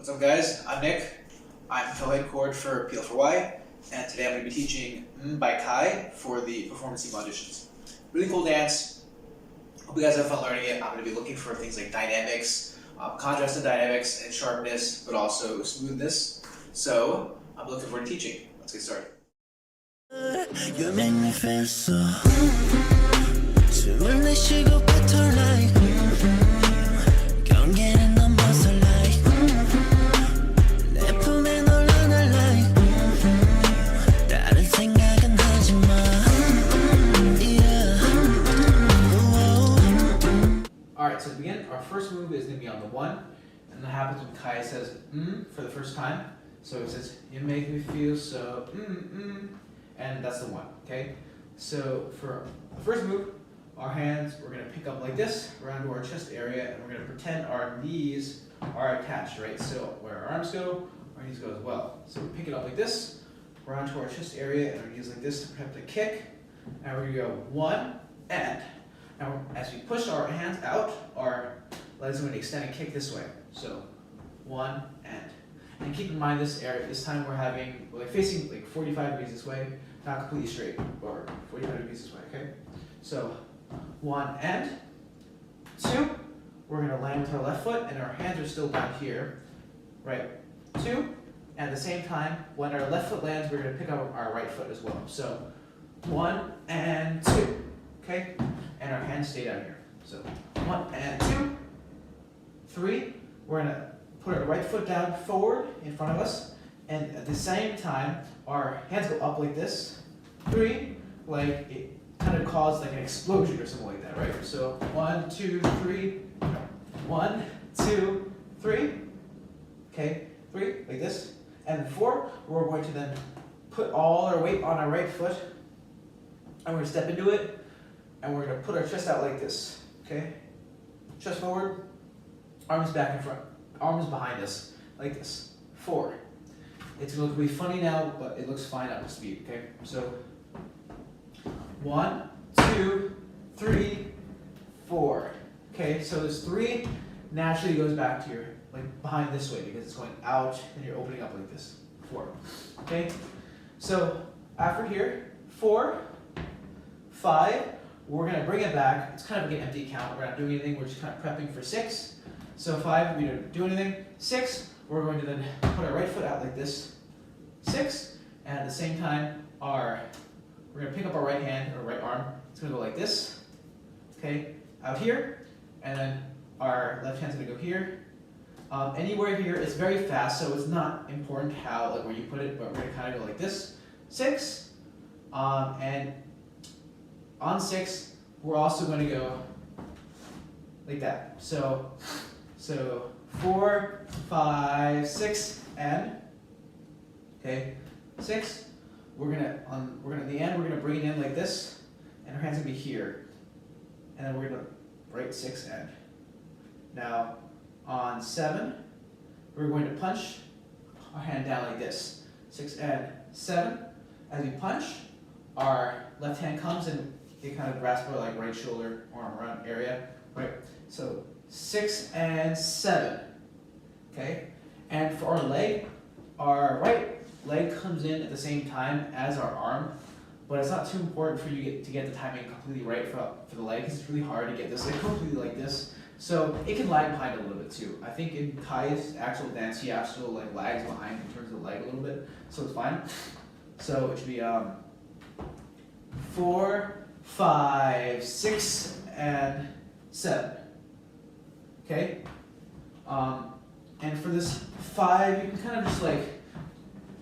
What's up guys, I'm Nick. I'm fill-head chord for PL4Y, and today I'm going to be teaching Mmmh by Kai for the performance team auditions. Really cool dance. Hope you guys have fun learning it. I'm going to be looking for things like dynamics, contrast and dynamics, and sharpness, but also smoothness. So I'm looking forward to teaching. Let's get started. You make me feel so 숨을 내쉬고 battle like 경계는 넘어서 like 내 품에 널 안아 like 다른 생각은 하지 마 Alright, so to begin, our first move is going to be on the 1, and that happens when Kai says for the first time. So it says, you make me feel so and that's the 1, okay? So for the first move, our hands, we're going to pick up like this, around to our chest area, and we're going to pretend our knees are attached, right? So where our arms go, our knees go as well. So we pick it up like this, around to our chest area, and our knees like this to prep the kick, and we're going to go 1, and. Now as we push our hands out, our legs are going to extend and kick this way. So 1, and keep in mind this area, this time we're facing like 45 degrees this way, not completely straight, or 45 degrees this way, okay? So 1 and 2, we're going to land with our left foot and our hands are still down here, right? 2, and at the same time, when our left foot lands, we're going to pick up our right foot as well. So 1 and 2, okay? And our hands stay down here. So 1 and 2, 3, we're going to put our right foot down forward in front of us, and at the same time, our hands go up like this. 3, like it kind of caused like an explosion or something like that, right? So 1, 2, 3, 1, 2, 3. Okay, 3 like this, and 4, we're going to then put all our weight on our right foot, and we're going to step into it, and we're going to put our chest out like this. Okay, chest forward, arms back in front. Arms behind us, like this. 4. It's going to be funny now, but it looks fine at the speed, okay? So, 1, 2, 3, 4. Okay, so this 3 naturally goes back to your, like behind this way because it's going out and you're opening up like this. 4. Okay, so after here, 4, 5, we're going to bring it back. It's kind of like an empty count. We're not doing anything, we're just kind of prepping for 6. So 5, we don't do anything. 6, we're going to then put our right foot out like this. 6, and at the same time, we're going to pick up our right hand or right arm. It's going to go like this. Okay, out here, and then our left hand's going to go here. Anywhere here, it's very fast, so it's not important how where you put it, but we're going to kind of go like this. 6, and on 6, we're also going to go like that. So 4, 5, 6, and okay, 6. We're gonna at the end we're gonna bring it in like this, and our hands gonna be here, and then we're gonna break 6 and. Now on 7, we're going to punch our hand down like this. 6 and 7. As we punch, our left hand comes and it kind of grasps our like right shoulder, arm around area, right? So 6 and 7, okay? And for our leg, our right leg comes in at the same time as our arm, but it's not too important for you to get the timing completely right for the leg, because it's really hard to get this like completely like this. So it can lag behind a little bit too. I think in Kai's actual dance, he actually like lags behind in terms of the leg a little bit, so it's fine. So it should be 4, 5, 6, and 7. Okay, and for this 5, you can kind of just like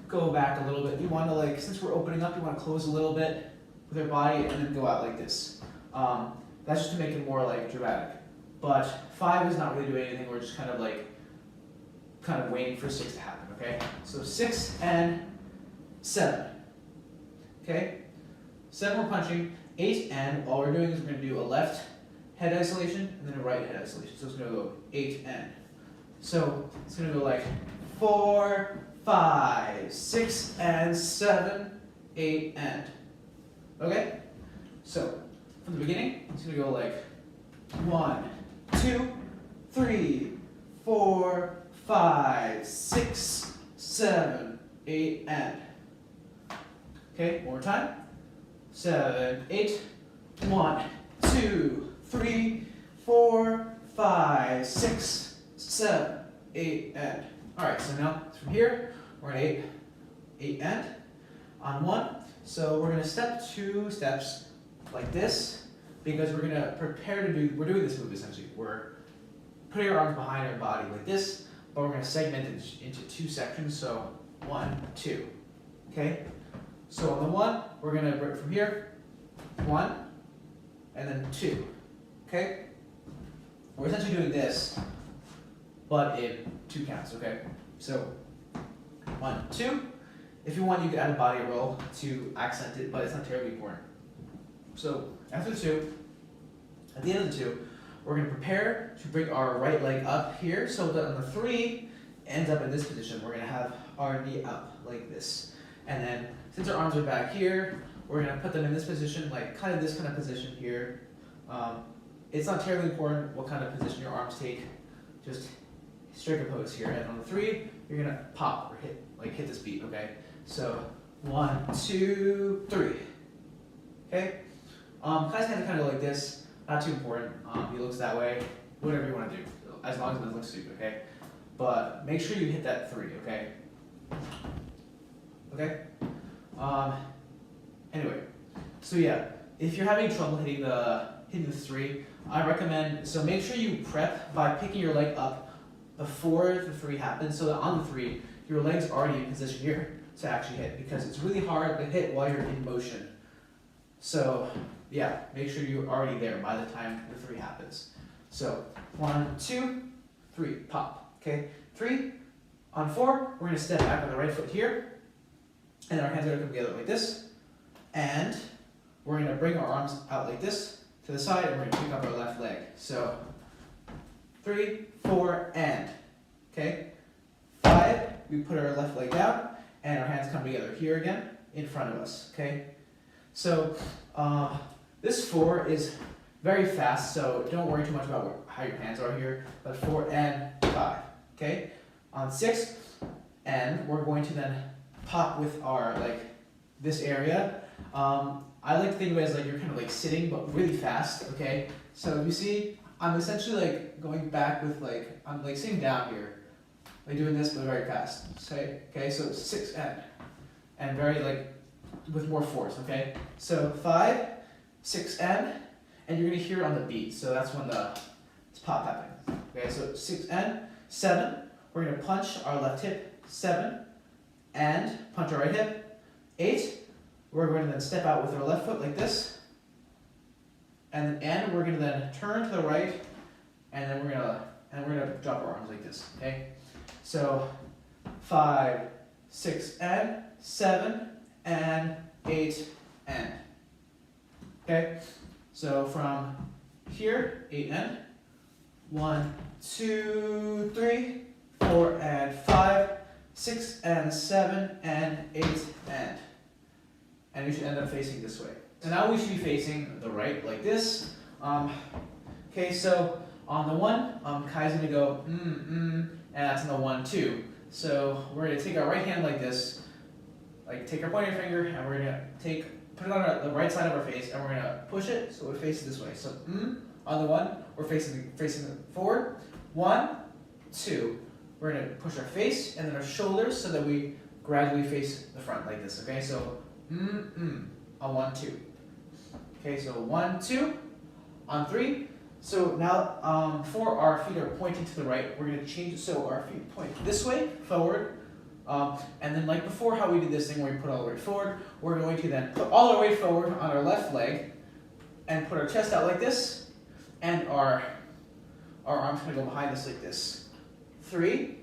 go back a little bit. You want to like, since we're opening up, you want to close a little bit with your body and then go out like this. That's just to make it more like dramatic. But 5 is not really doing anything. We're just kind of waiting for 6 to happen. Okay, so 6 and 7. Okay, 7 we're punching. 8 and all we're doing is we're going to do a left head isolation and then a right head isolation. So it's going to go 8 and. So it's going to go like 4, 5, 6, and 7, 8, and. Okay? So from the beginning, it's going to go like 1, 2, 3, 4, 5, 6, 7, 8, and. Okay, one more time. 7, 8, 1, 2, 3, 4, 5, 6, 7, 8, and. Alright, so now from here, we're gonna 8 and on 1. So we're gonna step 2 steps like this because we're gonna prepare to do, we're doing this move essentially. We're putting our arms behind our body like this, but we're gonna segment it into 2 sections. So 1, 2. Okay? So on the 1, we're gonna break from here, 1, and then 2. Okay? We're essentially doing this, but in 2 counts, okay? So 1, 2. If you want, you can add a body roll to accent it, but it's not terribly important. So after the 2, at the end of the 2, we're going to prepare to bring our right leg up here so that on the 3 ends up in this position. We're going to have our knee up like this. And then since our arms are back here, we're going to put them in this position, like kind of this kind of position here. It's not terribly important what kind of position your arms take. Just straight pose here. And on the 3, you're going to pop or hit this beat, okay? So 1, 2, 3. Okay? Kind of like this. Not too important. He looks that way. Whatever you want to do, as long as it doesn't look stupid, okay? But make sure you hit that 3, okay? Okay? Anyway, so yeah, if you're having trouble hitting the 3, I recommend, so make sure you prep by picking your leg up before the 3 happens, so that on the 3, your leg's already in position here to actually hit, because it's really hard to hit while you're in motion. So yeah, make sure you're already there by the time the 3 happens. So 1, 2, 3, pop. Okay, 3. On 4, we're gonna step back on the right foot here, and our hands are gonna come together like this, and we're gonna bring our arms out like this to the side, and we're gonna pick up our left leg. So 3, 4, and. Okay, 5, we put our left leg down, and our hands come together here again in front of us. Okay, so this 4 is very fast, so don't worry too much about how your hands are here. But 4 and 5. Okay, on 6, and we're going to then pop with our this area. I like to think of it as like you're kind of like sitting, but really fast. Okay, so you see, I'm essentially like going back with I'm like sitting down here. Like doing this, but very fast. Okay, so 6 and very with more force. Okay, so 5, 6 and you're gonna hear it on the beat. So that's when it's pop happening. Okay, so 6 and 7. We're gonna punch our left hip. 7 and punch our right hip. 8. We're going to then step out with our left foot like this, and we're gonna then turn to the right, and then we're gonna drop our arms like this. Okay. So 5, 6 and 7 and 8 and. Okay, so from here 8 and 1, 2, 3, 4 and 5, 6 and 7 and 8 and you should end up facing this way. So now we should be facing the right like this. Okay, so on the 1, Kai's gonna go and that's on the 1, 2. So we're gonna take our right hand like this, take our pointer finger, and we're gonna put it on the right side of our face, and we're gonna push it so it faces this way. So on the 1, we're facing forward. 1, 2. We're gonna push our face and then our shoulders so that we gradually face the front like this. Okay, so on 1, 2. Okay, so 1, 2. On 3. So now, for our feet are pointing to the right, we're going to change it so our feet point this way, forward. And then like before how we did this thing where we put all the way forward, we're going to then put all the way forward on our left leg and put our chest out like this, and our arms going to go behind us like this. 3,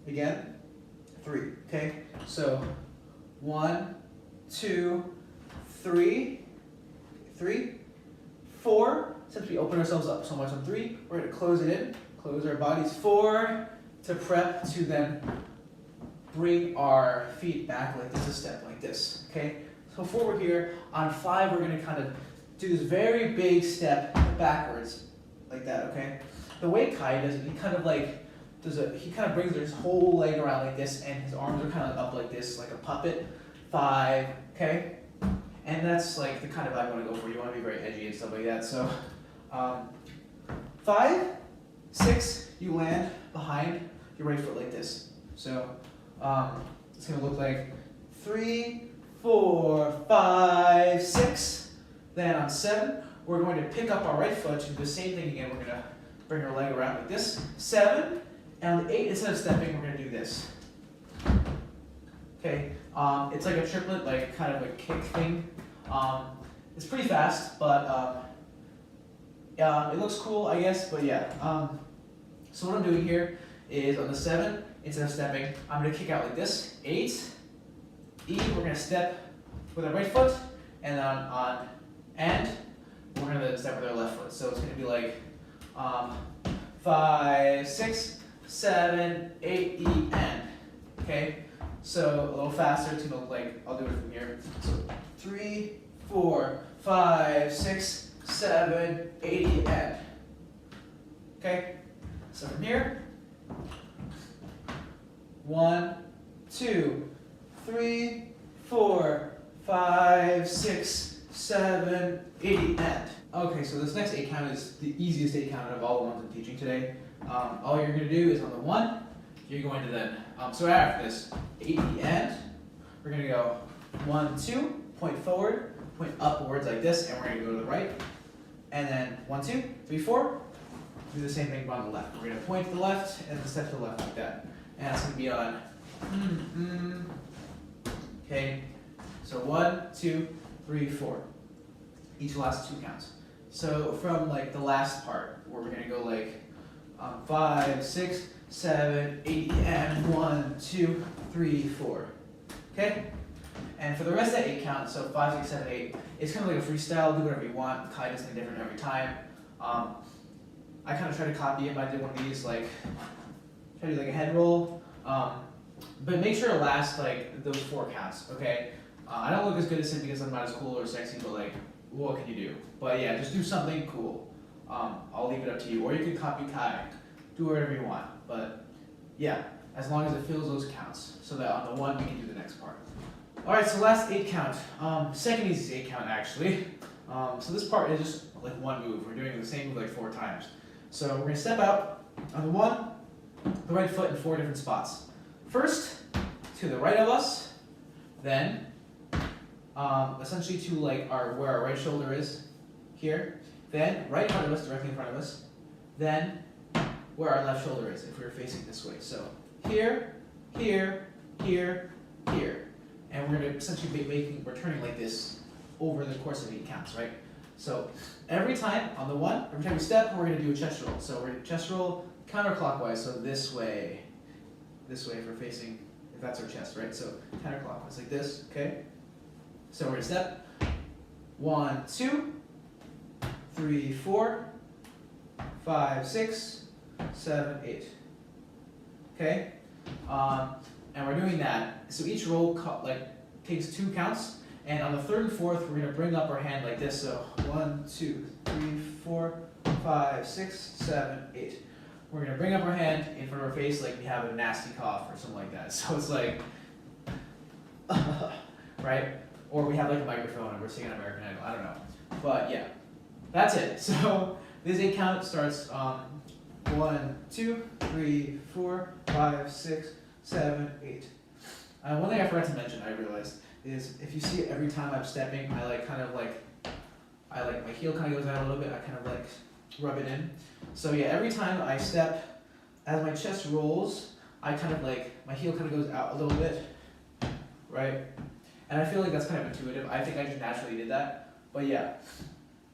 again, 3, okay? So 1, 2, 3, 4. Since we open ourselves up so much on 3, we're going to close it in, close our bodies. 4, to prep to then bring our feet back like this, a step like this, okay? So 4, we're here. On 5, we're going to kind of do this very big step backwards, like that, okay? The way Kai does it, he kind of he kind of brings his whole leg around like this, and his arms are kind of up like this, like a puppet. 5, okay? And that's like the kind of vibe you want to go for. You want to be very edgy and stuff like that. So 5, 6, you land behind your right foot like this. So it's going to look like 3, 4, 5, 6. Then on 7, we're going to pick up our right foot and do the same thing again. We're going to bring our leg around like this. 7, and on the 8, instead of stepping, we're going to do this. Okay, it's like a triplet, like kind of a kick thing. It's pretty fast, but it looks cool, I guess. But yeah, so what I'm doing here is on the 7, instead of stepping, I'm going to kick out like this. 8, E, we're going to step with our right foot, and then on and we're going to step with our left foot. So it's going to be like 5, 6, 7, 8, E, and. Okay, so a little faster to look like, I'll do it from here. So 3, 4, 5, 6, 7, 8, E, and. Okay, so from here, 1, 2, 3, 4, 5, 6, 7, 8, and. Okay, so this next 8 count is the easiest 8 count of all the ones I'm teaching today. All you're going to do is on the 1, you're going to then, so after this, 8, and, we're going to go 1, 2, point forward, point upwards like this, and we're going to go to the right. And then 1, 2, 3, 4, do the same thing but on the left. We're going to point to the left and then step to the left like that. And that's going to be on, okay, so 1, 2, 3, 4. Each last 2 counts. So from like the last part, where we're going to go like 5, 6, 7, 8, and 1, 2, 3, 4. Okay? And for the rest of that 8 count, so 5, 6, 7, 8, it's kind of like a freestyle, do whatever you want, Kai does something different every time. I kind of try to copy him. I did one of these, like, try to do like a head roll. But make sure it lasts like those 4 counts, okay? I don't look as good as him because I'm not as cool or sexy, but like, what can you do? But yeah, just do something cool. I'll leave it up to you. Or you can copy Kai. Do whatever you want. But yeah, as long as it fills those counts. So that on the 1, we can do the next part. Alright, so last 8 count. Second easiest 8 count actually. So this part is just like 1 move. We're doing the same move like 4 times. So we're going to step out on the 1, the right foot in 4 different spots. First, to the right of us, then essentially to like where our right shoulder is, here, then right in front of us, directly in front of us, then where our left shoulder is if we were facing this way. So here, here, here, here. And we're going to essentially we're turning like this over the course of 8 counts, right? So every time on the 1, every time we step, we're going to do a chest roll. So we're going to chest roll counterclockwise, so this way if we're facing, if that's our chest, right? So counterclockwise, like this, okay? So we're going to step 1, 2, 3, 4, 5, 6, 7, 8. Okay? And we're doing that. So each roll takes 2 counts. And on the 3rd and 4th, we're going to bring up our hand like this. So 1, 2, 3, 4, 5, 6, 7, 8. We're going to bring up our hand in front of our face like we have a nasty cough or something like that. So it's like, right? Or we have like a microphone and we're singing American Idol. I don't know. But yeah, that's it. So this 8 count starts 1, 2, 3, 4, 5, 6, 7, 8. One thing I forgot to mention, I realized, is if you see every time I'm stepping, I my heel kind of goes out a little bit. I kind of like rub it in. So yeah, every time I step, as my chest rolls, I kind of like, my heel kind of goes out a little bit, right? And I feel like that's kind of intuitive. I think I just naturally did that. But yeah,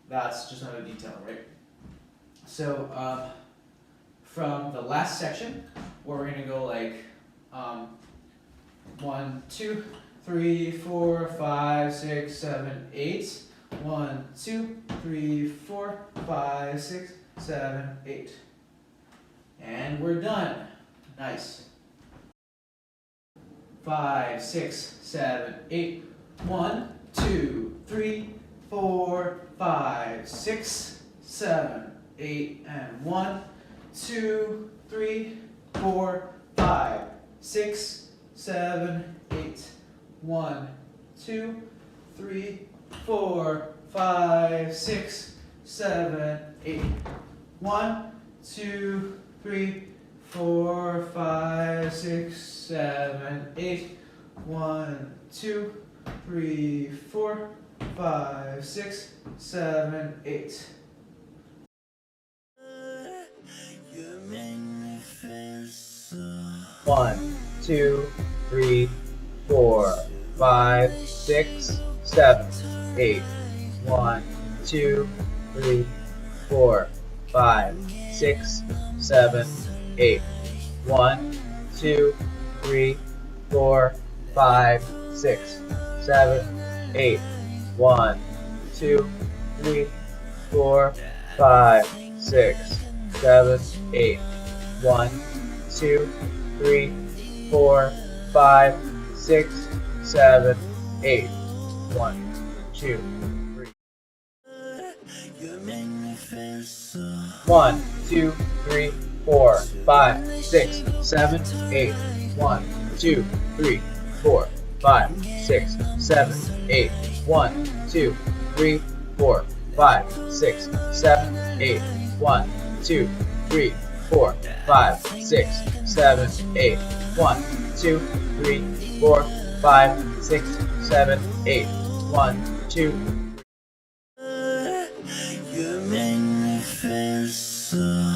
that's just another detail, right? So from the last section, where we're going to go like 1, 2, 3, 4, 5, 6, 7, 8. 1, 2, 3, 4, 5, 6, 7, 8. And we're done. Nice. 5, 6, 7, 8. 1, 2, 3, 4, 5, 6, 7, 8, and 1, 2, 3, 4, 5, 6, 7, 8. 1, 2, 3, 4, 5, 6, 7, 8. 1, 2, 3, 4, 5, 6, 7, 8. 1, 2, 3, 4, 5, 6, 7, 8. You make me feel so. 1, 2, 3, 4, 5, 6, 7, 8. 1, 2, 3, 4, 5, 6, 7, 8. 1, 2, 3, 4, 5, 6, 7, 8. 1, 2, 3, 4, 5, 6, 7, 8. 1, 2, 3, 4, 5, 6, 7, 8. 1, 2, 3. You make me feel so. 1, 2, 3, 4, 5, 6, 7, 8. 1, 2, 3, 4, 5, 6, 7, 8. 1, 2, 3, 4, 5, 6, 7, 8. 1, 2, 3, 4, 5, 6, 7, 8. 1, 2, 3, 4, 5, 6, 7, 8. 1, 2, You make me feel so.